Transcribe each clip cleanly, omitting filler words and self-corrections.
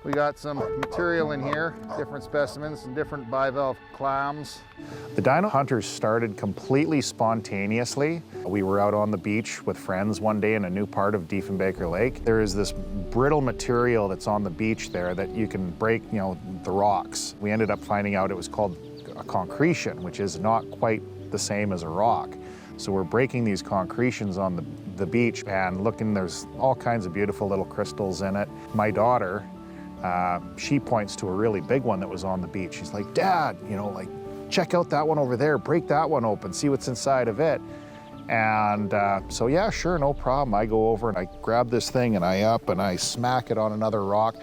We got some material in here, different specimens and different bivalve clams. The Dino Hunters started completely spontaneously. We were out on the beach with friends one day in a new part of Diefenbaker Lake. There is this brittle material that's on the beach there that you can break, the rocks. We ended up finding out it was called a concretion, which is not quite the same as a rock. So we're breaking these concretions on the beach and looking, there's all kinds of beautiful little crystals in it. My daughter, she points to a really big one that was on the beach. She's like, Dad, check out that one over there, break that one open, see what's inside of it. And so yeah, sure, no problem. I go over and I grab this thing and I smack it on another rock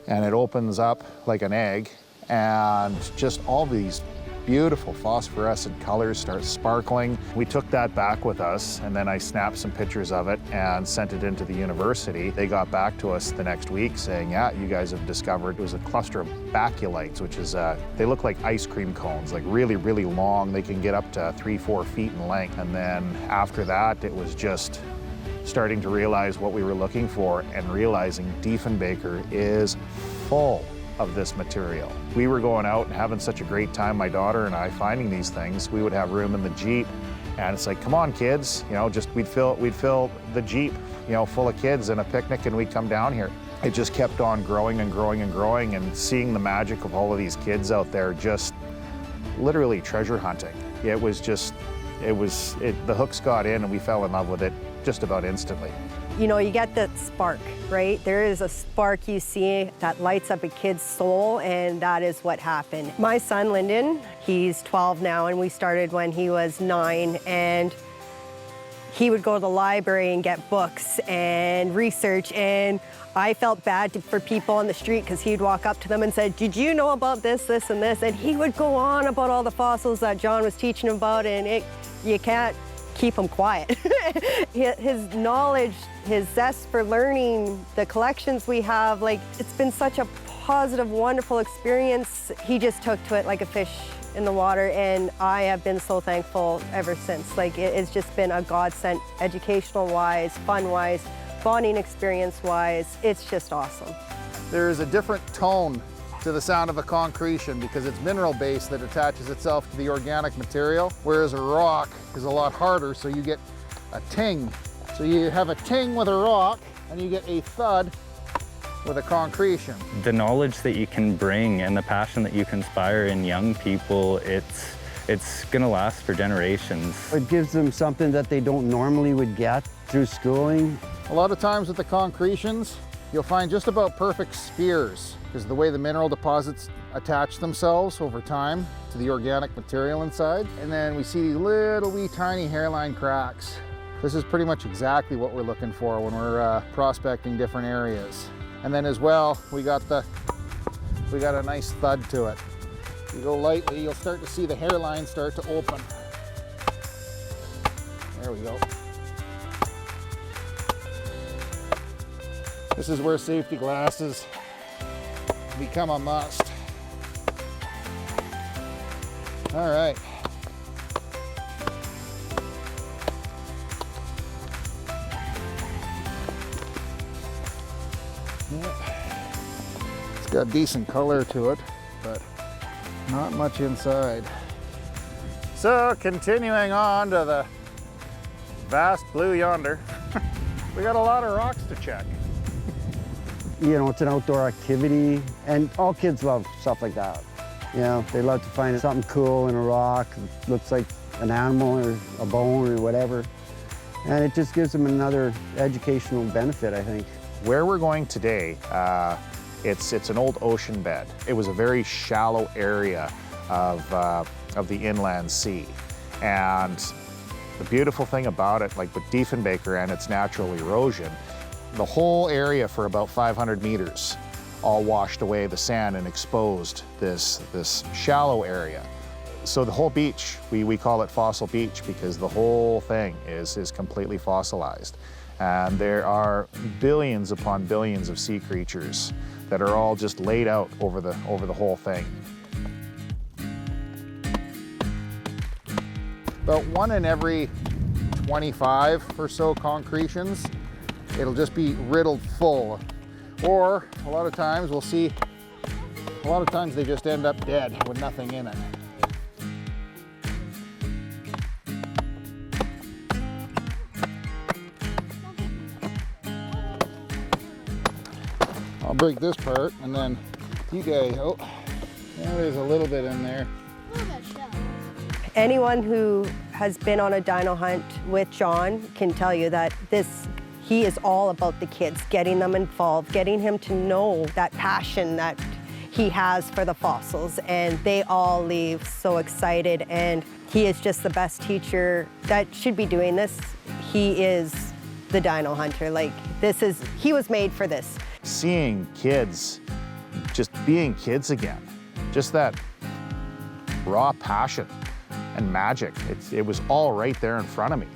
and it opens up like an egg and just all these beautiful phosphorescent colors start sparkling. We took that back with us and then I snapped some pictures of it and sent it into the university. They got back to us the next week saying, yeah, you guys have discovered, it was a cluster of baculites, which is, they look like ice cream cones, like really, really long. They can get up to 3-4 feet in length. And then after that, it was just starting to realize what we were looking for and realizing Diefenbaker is full of this material. We were going out and having such a great time, my daughter and I, finding these things. We would have room in the Jeep and it's like, come on kids, we'd fill the Jeep, full of kids and a picnic and we'd come down here. It just kept on growing and growing and growing and seeing the magic of all of these kids out there just literally treasure hunting. The hooks got in and we fell in love with it just about instantly. You get that spark, right? There is a spark you see that lights up a kid's soul, and that is what happened. My son, Lyndon, he's 12 now, and we started when he was 9, and he would go to the library and get books and research, and I felt bad for people on the street because he'd walk up to them and say, did you know about this, this, and this? And he would go on about all the fossils that John was teaching him about, and you can't keep him quiet. His knowledge, his zest for learning, the collections we have, it's been such a positive, wonderful experience. He just took to it like a fish in the water, and I have been so thankful ever since. It's just been a godsend, educational-wise, fun-wise, bonding experience-wise. It's just awesome. There is a different tone to the sound of a concretion because it's mineral-based that attaches itself to the organic material, whereas a rock is a lot harder, so you get a ting. So you have a ting with a rock and you get a thud with a concretion. The knowledge that you can bring and the passion that you can inspire in young people, it's gonna last for generations. It gives them something that they don't normally would get through schooling. A lot of times with the concretions, you'll find just about perfect spheres because the way the mineral deposits attach themselves over time to the organic material inside. And then we see these little wee tiny hairline cracks. This is pretty much exactly what we're looking for when we're prospecting different areas. And then as well, we got a nice thud to it. You go lightly, you'll start to see the hairline start to open. There we go. This is where safety glasses become a must. All right. It's got decent color to it, but not much inside. So continuing on to the vast blue yonder, we got a lot of rocks to check. It's an outdoor activity, and all kids love stuff like that. They love to find something cool in a rock, looks like an animal or a bone or whatever. And it just gives them another educational benefit, I think. Where we're going today, it's an old ocean bed. It was a very shallow area of the inland sea. And the beautiful thing about it, like with Diefenbaker and its natural erosion, the whole area for about 500 meters all washed away the sand and exposed this shallow area. So the whole beach, we call it Fossil Beach because the whole thing is completely fossilized. And there are billions upon billions of sea creatures that are all just laid out over the whole thing. About 1 in every 25 or so concretions, it'll just be riddled full Or a lot of times we'll see, a lot of times they just end up dead with nothing in it. I'll break this part and then you guys, oh, yeah, there's a little bit in there. Anyone who has been on a dino hunt with John can tell you that he is all about the kids, getting them involved, getting him to know that passion that he has for the fossils, and they all leave so excited, and he is just the best teacher that should be doing this. He is the dino hunter. Like, he was made for this. Seeing kids just being kids again, just that raw passion and magic. It was all right there in front of me.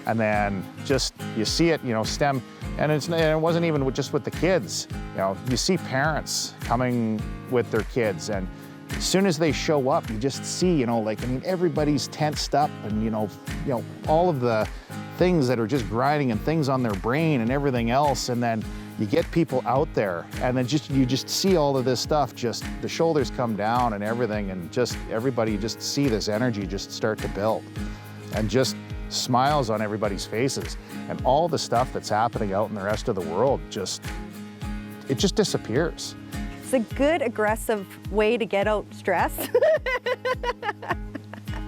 And then just, you see it, you know, stem, and it wasn't even just with the kids. You know, you see parents coming with their kids, and as soon as they show up, you just see, you know, like, I mean, everybody's tensed up, and you know, all of the things that are just grinding and things on their brain and everything else, and then you get people out there, and then you just see all of this stuff, just the shoulders come down and everything, and just everybody just see this energy just start to build, and just smiles on everybody's faces, and all the stuff that's happening out in the rest of the world it just disappears. It's a good aggressive way to get out stress.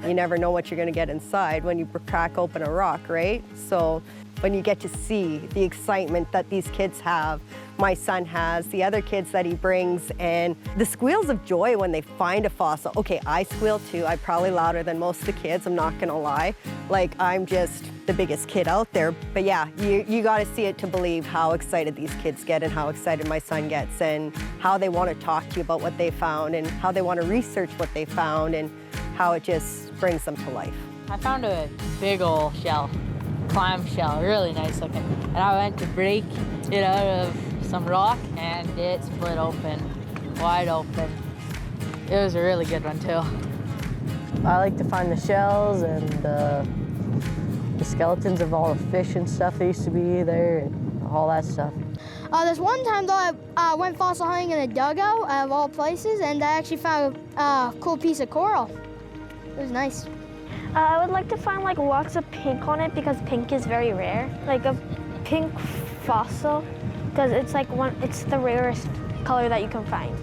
You never know what you're gonna get inside when you crack open a rock, right? So when you get to see the excitement that these kids have, my son has, the other kids that he brings, and the squeals of joy when they find a fossil. Okay, I squeal too. I'm probably louder than most of the kids, I'm not gonna lie. Like, I'm just the biggest kid out there. But yeah, you gotta see it to believe how excited these kids get and how excited my son gets and how they wanna talk to you about what they found and how they wanna research what they found and how it just brings them to life. I found a big old shell. Clam shell, really nice looking. And I went to break it out of some rock and it split open, wide open. It was a really good one too. I like to find the shells and the skeletons of all the fish and stuff that used to be there and all that stuff. There's one time though I went fossil hunting in a dugout of all places, and I actually found a cool piece of coral. It was nice. I would like to find like lots of pink on it because pink is very rare. Like a pink fossil, because it's like it's the rarest color that you can find.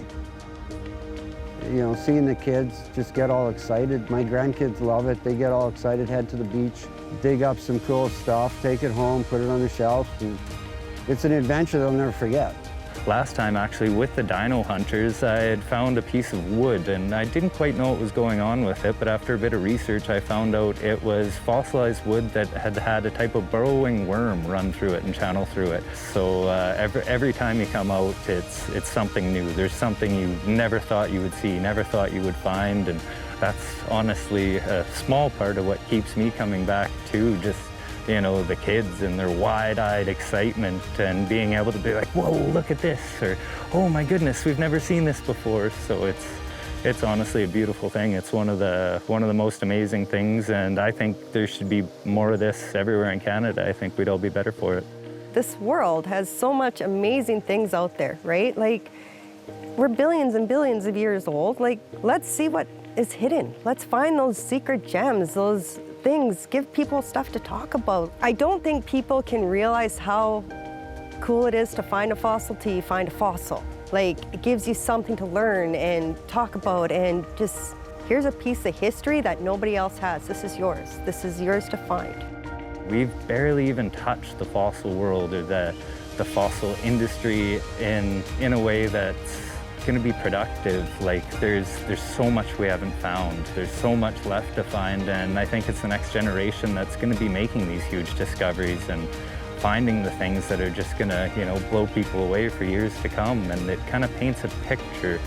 You know, seeing the kids just get all excited. My grandkids love it. They get all excited, head to the beach, dig up some cool stuff, take it home, put it on the shelf. And it's an adventure they'll never forget. Last time, actually, with the Dino Hunters, I had found a piece of wood, and I didn't quite know what was going on with it, but after a bit of research, I found out it was fossilized wood that had a type of burrowing worm run through it and channel through it. So every time you come out, it's something new. There's something you never thought you would see, never thought you would find, and that's honestly a small part of what keeps me coming back too. Just, you know, the kids and their wide-eyed excitement and being able to be like, whoa, look at this, or oh my goodness, we've never seen this before. So it's honestly a beautiful thing. It's one of the most amazing things, and I think there should be more of this everywhere in Canada. I think we'd all be better for it. This world has so much amazing things out there, right? Like, we're billions and billions of years old. Like, let's see what is hidden. Let's find those secret gems, those things, give people stuff to talk about. I don't think people can realize how cool it is to find a fossil till you find a fossil. Like, it gives you something to learn and talk about, and just, here's a piece of history that nobody else has. This is yours. This is yours to find. We've barely even touched the fossil world or the fossil industry in a way that's going to be productive. Like, there's so much we haven't found. There's so much left to find, and I think it's the next generation that's going to be making these huge discoveries and finding the things that are just going to, you know, blow people away for years to come. And it kind of paints a picture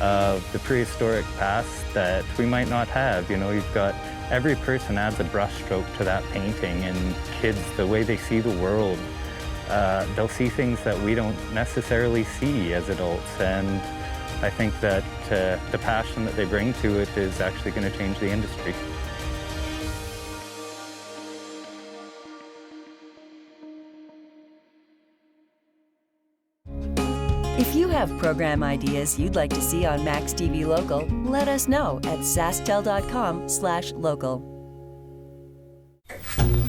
of the prehistoric past that we might not have. You know, you've got every person adds a brushstroke to that painting, and kids, the way they see the world, they'll see things that we don't necessarily see as adults, and I think that the passion that they bring to it is actually going to change the industry. If you have program ideas you'd like to see on maxTV Local, let us know at SaskTel.com/local.